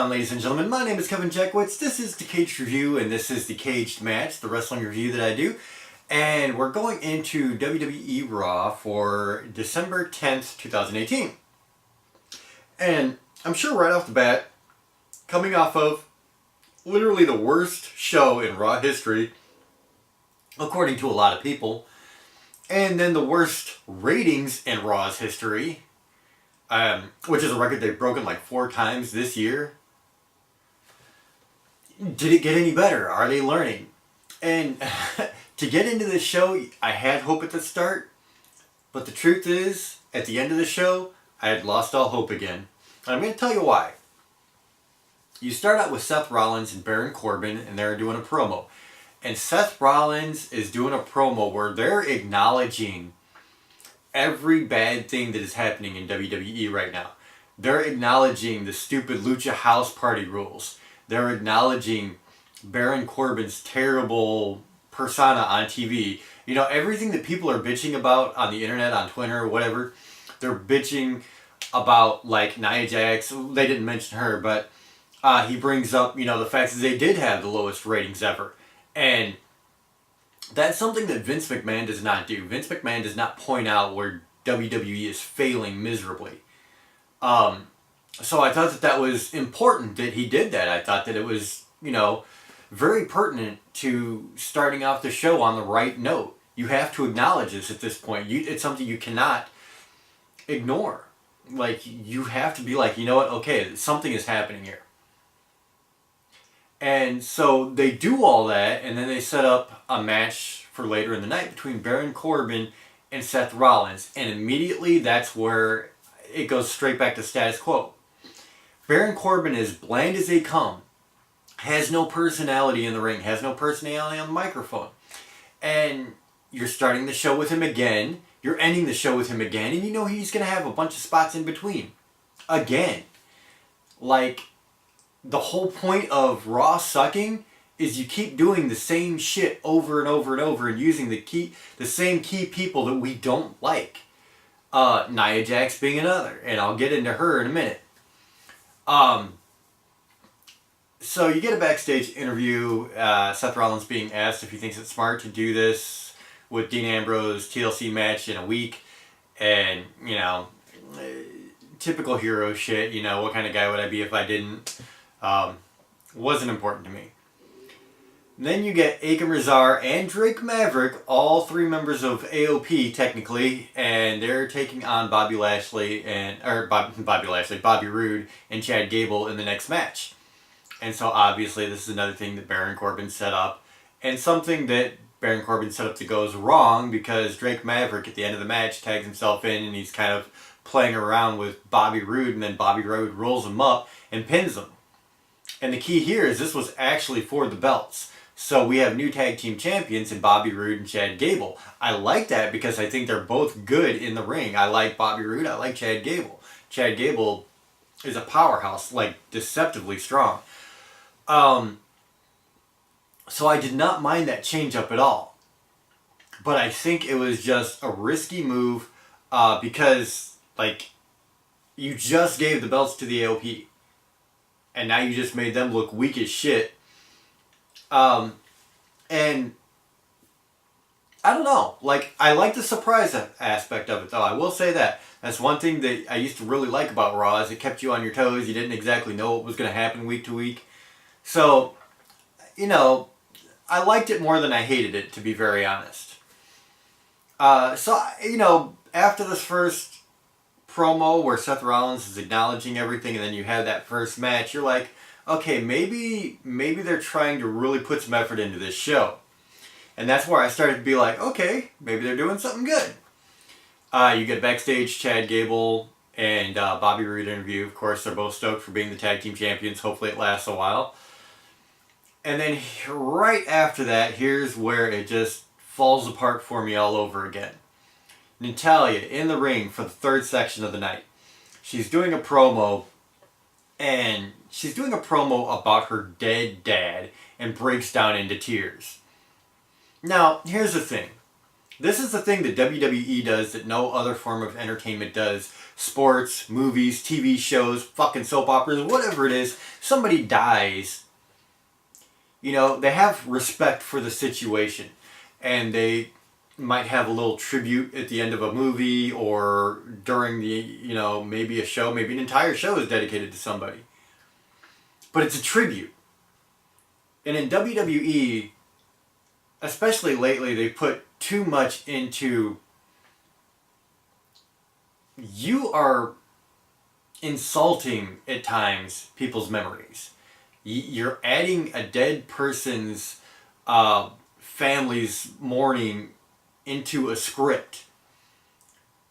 on, ladies and gentlemen? My name is Kevin Jackwitz. This is the Kaged Review, and this is the Kaged Match, the wrestling review that I do. And we're going into WWE Raw for December 10th, 2018. And I'm sure right off the bat, coming off of literally the worst show in Raw history, according to a lot of people, and then the worst ratings in Raw's history, which is a record they've broken like 4 times this year. Did it get any better? Are they learning? And to get into this show, I had hope at the start, but the truth is, at the end of the show, I had lost all hope again. And I'm going to tell you why. You start out with Seth Rollins and Baron Corbin, and they're doing a promo. And Seth Rollins is doing a promo where they're acknowledging every bad thing that is happening in WWE right now. They're acknowledging the stupid Lucha House Party rules. They're acknowledging Baron Corbin's terrible persona on TV. You know, everything that people are bitching about on the internet, on Twitter or whatever, they're bitching about, like, Nia Jax. They didn't mention her, but he brings up, you know, the fact that they did have the lowest ratings ever. And that's something that Vince McMahon does not do. Vince McMahon does not point out where WWE is failing miserably. So I thought that that was important that he did that. I thought that it was, you know, very pertinent to starting off the show on the right note. You have to acknowledge this at this point. It's something you cannot ignore. Like, you have to be like, you know what, okay, something is happening here. And so they do all that, and then they set up a match for later in the night between Baron Corbin and Seth Rollins. And immediately that's where it goes straight back to status quo. Baron Corbin is bland as they come, has no personality in the ring, has no personality on the microphone. And you're starting the show with him again, you're ending the show with him again, and you know he's going to have a bunch of spots in between. Again. Like, the whole point of Raw sucking is you keep doing the same shit over and over and over and using the same key people that we don't like. Nia Jax being another, and I'll get into her in a minute. So you get a backstage interview, Seth Rollins being asked if he thinks it's smart to do this with Dean Ambrose TLC match in a week, and, you know, typical hero shit, you know, what kind of guy would I be if I didn't? Wasn't important to me. Then you get Akam Razar and Drake Maverick, all 3 members of AOP technically, and they're taking on Bobby Roode and Chad Gable in the next match. And so obviously this is another thing that Baron Corbin set up, and something that Baron Corbin set up that goes wrong because Drake Maverick at the end of the match tags himself in and he's kind of playing around with Bobby Roode, and then Bobby Roode rolls him up and pins him. And the key here is this was actually for the belts. So we have new tag team champions in Bobby Roode and Chad Gable. I like that because I think they're both good in the ring. I like Bobby Roode, I like Chad Gable. Chad Gable is a powerhouse, like deceptively strong. So I did not mind that change up at all. But I think it was just a risky move because, like, you just gave the belts to the AOP. And now you just made them look weak as shit. And I don't know. Like, I like the surprise aspect of it, though. I will say that. That's one thing that I used to really like about Raw, is it kept you on your toes. You didn't exactly know what was going to happen week to week. So, you know, I liked it more than I hated it, to be very honest. So, you know, after this first promo where Seth Rollins is acknowledging everything, and then you have that first match, you're like, okay, maybe they're trying to really put some effort into this show. And that's where I started to be like, okay, maybe they're doing something good. You get backstage Chad Gable and Bobby Roode interview. Of course, they're both stoked for being the tag team champions. Hopefully it lasts a while. And then right after that, here's where it just falls apart for me all over again. Natalya in the ring for the 3rd section of the night. She's doing a promo, and she's doing a promo about her dead dad and breaks down into tears. Now, here's the thing. This is the thing that WWE does that no other form of entertainment does. Sports, movies, TV shows, fucking soap operas, whatever it is. Somebody dies. You know, they have respect for the situation. And they might have a little tribute at the end of a movie or during the, you know, maybe a show, maybe an entire show is dedicated to somebody. But it's a tribute. And in WWE, especially lately, they put too much into, you are insulting at times people's memories. You're adding a dead person's family's mourning into a script.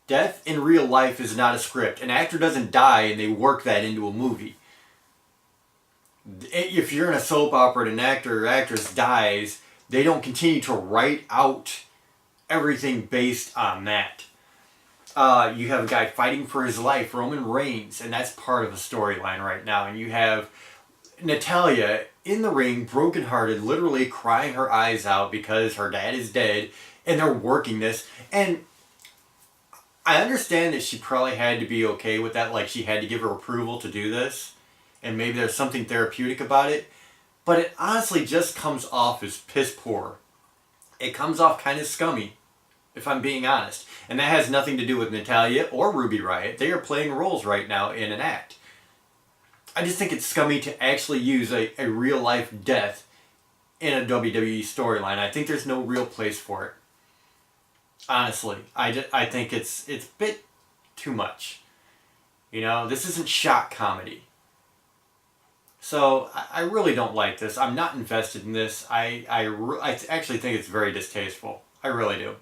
Death in real life is not a script. An actor doesn't die and they work that into a movie. If you're in a soap opera and an actor or actress dies, they don't continue to write out everything based on that. You have a guy fighting for his life, Roman Reigns, and that's part of a storyline right now. And you have Natalya in the ring, brokenhearted, literally crying her eyes out because her dad is dead, and they're working this. And I understand that she probably had to be okay with that, like she had to give her approval to do this, and maybe there's something therapeutic about it, but it honestly just comes off as piss poor. It comes off kind of scummy, if I'm being honest. And that has nothing to do with Natalya or Ruby Riott. They are playing roles right now in an act. I just think it's scummy to actually use a real life death in a WWE storyline. I think there's no real place for it. Honestly, I think it's a bit too much. You know, this isn't shock comedy. So I really don't like this. I'm not invested in this. I actually think it's very distasteful. I really do.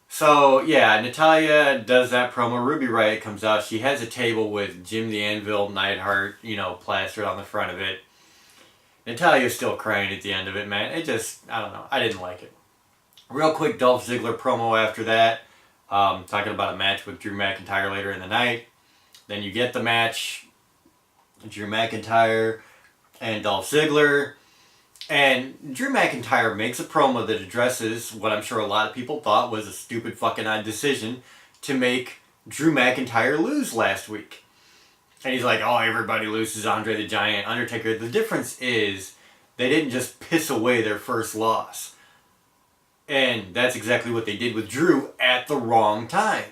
So yeah, Natalya does that promo. Ruby Riott comes out. She has a table with Jim the Anvil Neidhart, you know, plastered on the front of it. Natalya's still crying at the end of it, man. It just, I don't know. I didn't like it. Real quick Dolph Ziggler promo after that. Talking about a match with Drew McIntyre later in the night. Then you get the match. Drew McIntyre and Dolph Ziggler. And Drew McIntyre makes a promo that addresses what I'm sure a lot of people thought was a stupid fucking odd decision to make Drew McIntyre lose last week. And he's like, oh, everybody loses, Andre the Giant, Undertaker. The difference is they didn't just piss away their first loss. And that's exactly what they did with Drew at the wrong time.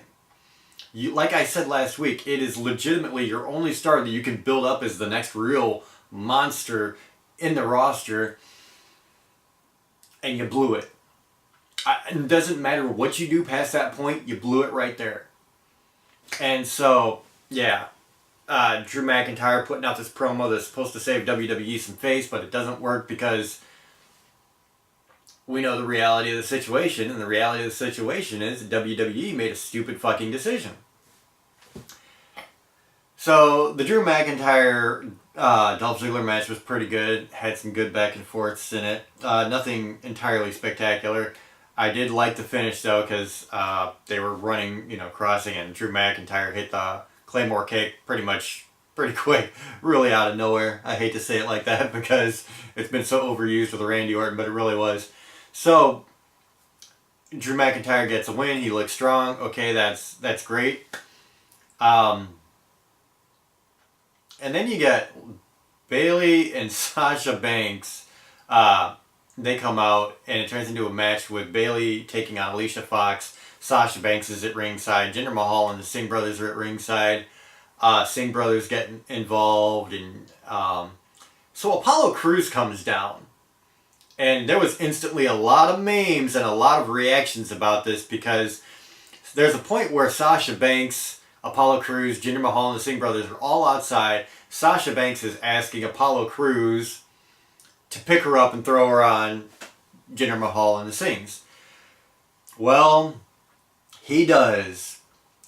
Like I said last week, it is legitimately your only star that you can build up as the next real monster in the roster, and you blew it. It doesn't matter what you do past that point, you blew it right there. And so, yeah, Drew McIntyre putting out this promo that's supposed to save WWE some face, but it doesn't work because we know the reality of the situation, and the reality of the situation is WWE made a stupid fucking decision. So, the Drew McIntyre Dolph Ziggler match was pretty good. Had some good back and forths in it. Nothing entirely spectacular. I did like the finish, though, because they were running, you know, crossing, and Drew McIntyre hit the Claymore kick pretty quick, really out of nowhere. I hate to say it like that because it's been so overused with Randy Orton, but it really was. So, Drew McIntyre gets a win. He looks strong. Okay, that's great. And then you get Bayley and Sasha Banks. They come out, and it turns into a match with Bayley taking on Alicia Fox. Sasha Banks is at ringside. Jinder Mahal and the Singh brothers are at ringside. Singh brothers get involved, and so Apollo Crews comes down. And there was instantly a lot of memes and a lot of reactions about this because there's a point where Sasha Banks, Apollo Crews, Jinder Mahal, and the Singh brothers are all outside. Sasha Banks is asking Apollo Crews to pick her up and throw her on Jinder Mahal and the Singhs. Well, he does.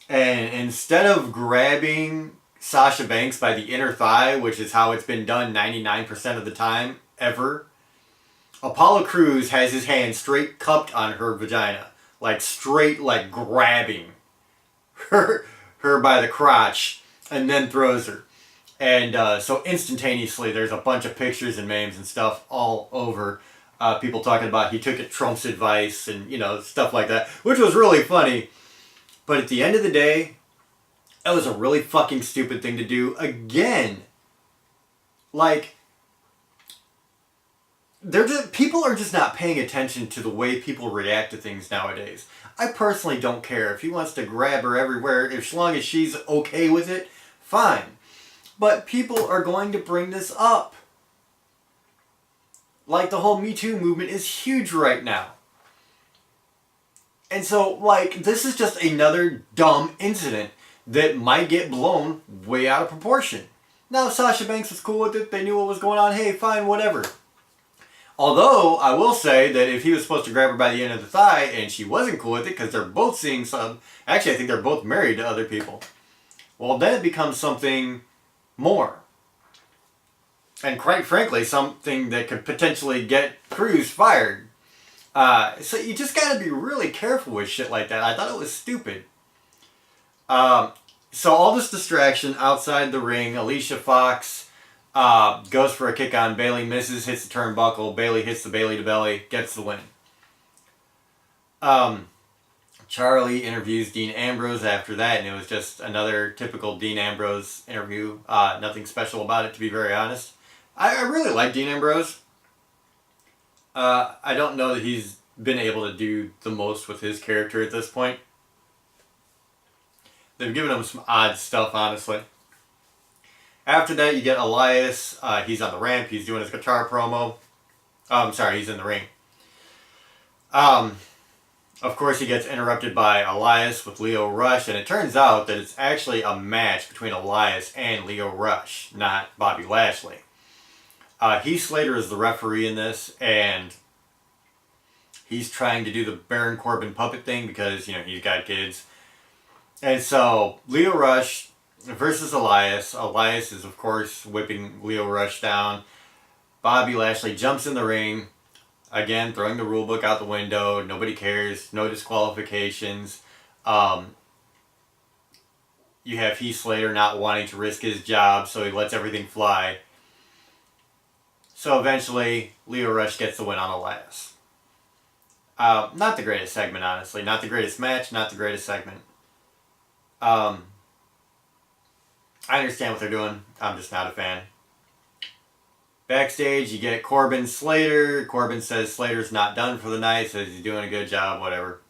And instead of grabbing Sasha Banks by the inner thigh, which is how it's been done 99% of the time, ever, Apollo Crews has his hand straight cupped on her vagina. Like straight, like grabbing her by the crotch, and then throws her. And so instantaneously, there's a bunch of pictures and memes and stuff all over People talking about he took Trump's advice and, stuff like that, which was really funny. But at the end of the day, that was a really fucking stupid thing to do. Again, like, people are just not paying attention to the way people react to things nowadays. I personally don't care. If he wants to grab her everywhere, as long as she's okay with it, fine. But people are going to bring this up. Like, the whole Me Too movement is huge right now. And so, like, this is just another dumb incident that might get blown way out of proportion. Now, Sasha Banks was cool with it. They knew what was going on. Hey, fine, whatever. Although, I will say that if he was supposed to grab her by the end of the thigh and she wasn't cool with it because they're both seeing some... Actually, I think they're both married to other people. Well, then it becomes something more. And quite frankly, something that could potentially get Cruz fired. So you just gotta be really careful with shit like that. I thought it was stupid. So all this distraction outside the ring, Alicia Fox goes for a kick on Bayley, misses, hits the turnbuckle. Bayley hits the Bayley to belly, gets the win. Charlie interviews Dean Ambrose after that, and it was just another typical Dean Ambrose interview. Nothing special about it, to be very honest. I really like Dean Ambrose. I don't know that he's been able to do the most with his character at this point. They've given him some odd stuff, honestly. After that, you get Elias. He's on the ramp. He's doing his guitar promo. He's in the ring. Of course, he gets interrupted by Elias with Lio Rush, and it turns out that it's actually a match between Elias and Lio Rush, not Bobby Lashley. Heath Slater is the referee in this, and he's trying to do the Baron Corbin puppet thing because, he's got kids. And so, Lio Rush versus Elias. Elias is, of course, whipping Lio Rush down. Bobby Lashley jumps in the ring. Again, throwing the rule book out the window. Nobody cares. No disqualifications. You have Heath Slater not wanting to risk his job, so he lets everything fly. So eventually, Lio Rush gets the win on Elias. Not the greatest segment, honestly. Not the greatest match, not the greatest segment. I understand what they're doing. I'm just not a fan. Backstage, you get Corbin Slater. Corbin says Slater's not done for the night, says he's doing a good job, whatever.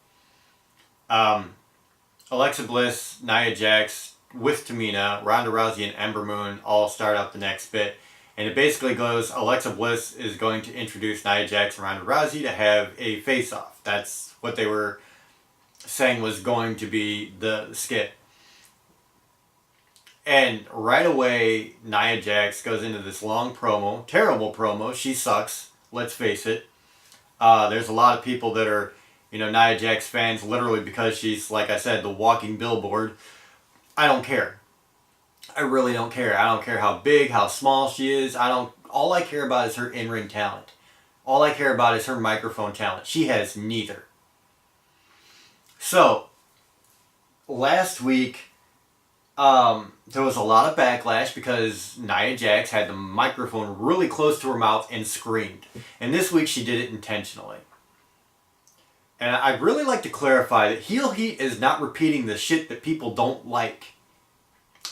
Alexa Bliss, Nia Jax, with Tamina, Ronda Rousey, and Ember Moon all start out the next bit. And it basically goes, Alexa Bliss is going to introduce Nia Jax and Ronda Rousey to have a face-off. That's what they were saying was going to be the skit. And right away, Nia Jax goes into this long promo, terrible promo. She sucks, let's face it. There's a lot of people that are, Nia Jax fans literally because she's, like I said, the walking billboard. I don't care. I really don't care. I don't care how big, how small she is. All I care about is her in-ring talent. All I care about is her microphone talent. She has neither. So, last week, there was a lot of backlash because Nia Jax had the microphone really close to her mouth and screamed. And this week she did it intentionally. And I'd really like to clarify that heel heat is not repeating the shit that people don't like.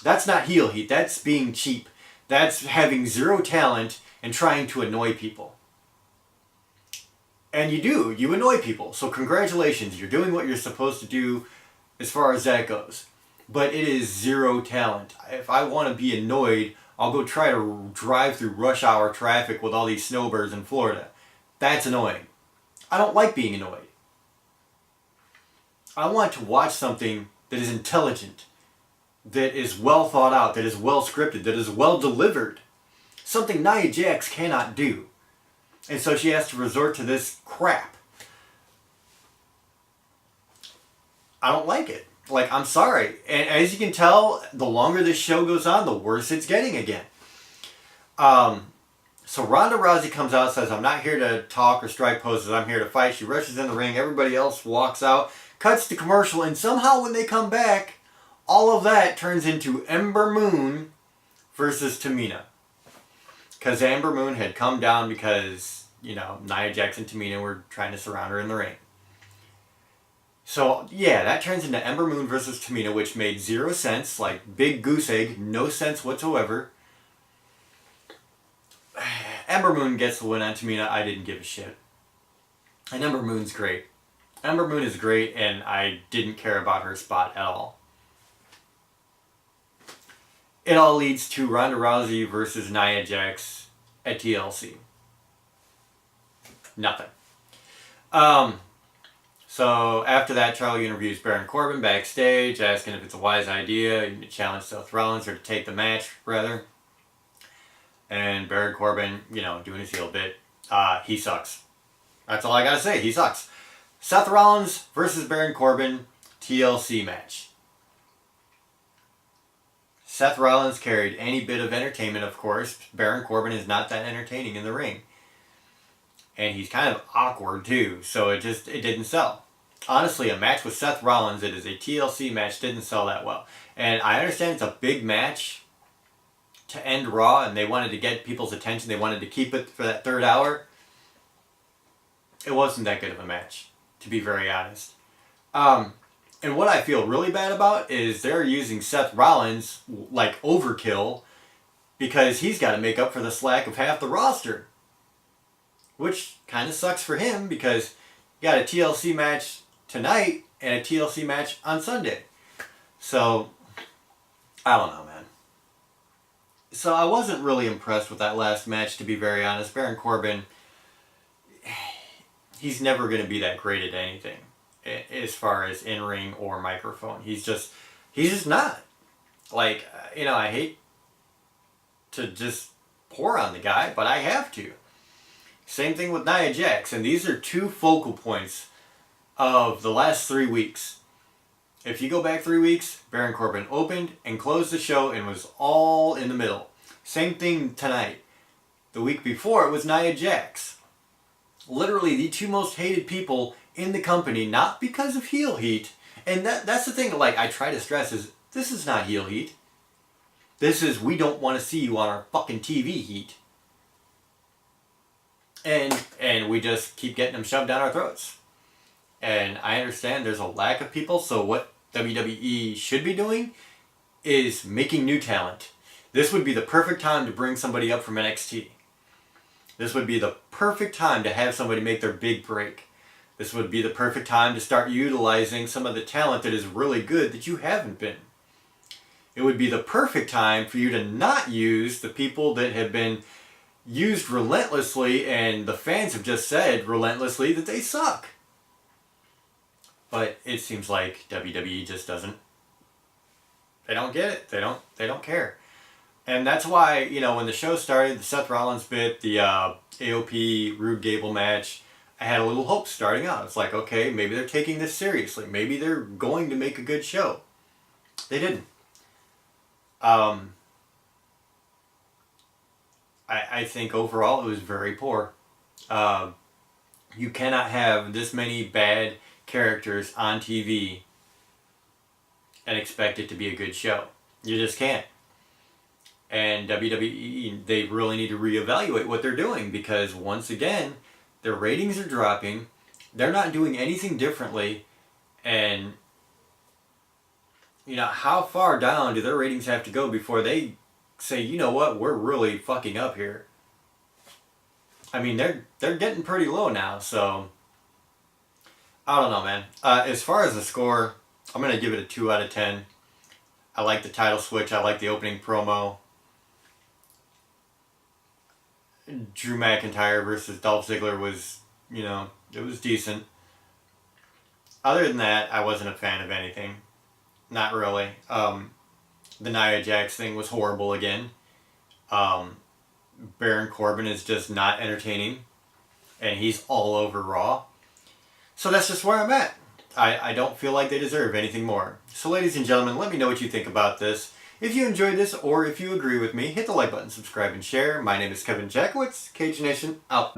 That's not heel heat. That's being cheap. That's having zero talent and trying to annoy people. And you do. You annoy people. So congratulations. You're doing what you're supposed to do as far as that goes. But it is zero talent. If I want to be annoyed, I'll go try to drive through rush hour traffic with all these snowbirds in Florida. That's annoying. I don't like being annoyed. I want to watch something that is intelligent, that is well thought out, that is well scripted, that is well delivered. Something Nia Jax cannot do. And so she has to resort to this crap. I don't like it. I'm sorry. And as you can tell, the longer this show goes on, the worse it's getting again. So Ronda Rousey comes out and says, I'm not here to talk or strike poses, I'm here to fight. She rushes in the ring, everybody else walks out, cuts to commercial, and somehow when they come back, all of that turns into Ember Moon versus Tamina. Because Ember Moon had come down because Nia Jax and Tamina were trying to surround her in the ring. So, yeah, that turns into Ember Moon versus Tamina, which made 0 sense. Like, big goose egg, no sense whatsoever. Ember Moon gets the win on Tamina. I didn't give a shit. And Ember Moon's great. Ember Moon is great, and I didn't care about her spot at all. It all leads to Ronda Rousey versus Nia Jax at TLC. Nothing. So after that, Charlie interviews Baron Corbin backstage, asking if it's a wise idea to challenge Seth Rollins, or to take the match, rather. And Baron Corbin, doing his heel bit. He sucks. That's all I gotta say. He sucks. Seth Rollins versus Baron Corbin, TLC match. Seth Rollins carried any bit of entertainment, of course. Baron Corbin is not that entertaining in the ring. And he's kind of awkward too, so it didn't sell. Honestly, a match with Seth Rollins, it is a TLC match, didn't sell that well. And I understand it's a big match to end Raw, and they wanted to get people's attention. They wanted to keep it for that third hour. It wasn't that good of a match, to be very honest. And what I feel really bad about is they're using Seth Rollins like overkill, because he's got to make up for the slack of half the roster. Which kind of sucks for him, because you got a TLC match tonight and a TLC match on Sunday. So, I don't know, man. So I wasn't really impressed with that last match, to be very honest. Baron Corbin, he's never going to be that great at anything as far as in-ring or microphone. He's just not. Like, I hate to just pour on the guy, but I have to. Same thing with Nia Jax, and these are two focal points of the last 3 weeks. If you go back 3 weeks, Baron Corbin opened and closed the show and was all in the middle. Same thing tonight. The week before, it was Nia Jax. Literally the two most hated people in the company, not because of heel heat. And that's the thing, like, I try to stress is, this is not heel heat. This is, we don't want to see you on our fucking TV heat. And we just keep getting them shoved down our throats. And I understand there's a lack of people, so what WWE should be doing is making new talent. This would be the perfect time to bring somebody up from NXT. This would be the perfect time to have somebody make their big break. This would be the perfect time to start utilizing some of the talent that is really good that you haven't been. It would be the perfect time for you to not use the people that have been used relentlessly, and the fans have just said relentlessly that they suck. But it seems like WWE just doesn't. They don't get it. They don't care. And that's why, when the show started, the Seth Rollins bit, the AOP Rude Gable match, I had a little hope starting out. It's like, okay, maybe they're taking this seriously. Maybe they're going to make a good show. They didn't. I think overall it was very poor. You cannot have this many bad characters on TV and expect it to be a good show. You just can't. And WWE, they really need to reevaluate what they're doing, because once again, their ratings are dropping. They're not doing anything differently. And, how far down do their ratings have to go before they say, you know what, we're really fucking up here? I mean, they're getting pretty low now, so I don't know, man. As far as the score, I'm going to give it a 2 out of 10. I like the title switch. I like the opening promo. Drew McIntyre versus Dolph Ziggler was, it was decent. Other than that, I wasn't a fan of anything. Not really. The Nia Jax thing was horrible again. Baron Corbin is just not entertaining. And he's all over Raw. So that's just where I'm at. I don't feel like they deserve anything more. So ladies and gentlemen, let me know what you think about this. If you enjoyed this, or if you agree with me, hit the like button, subscribe, and share. My name is Kevin Jackowitz. Kaged Nation, out.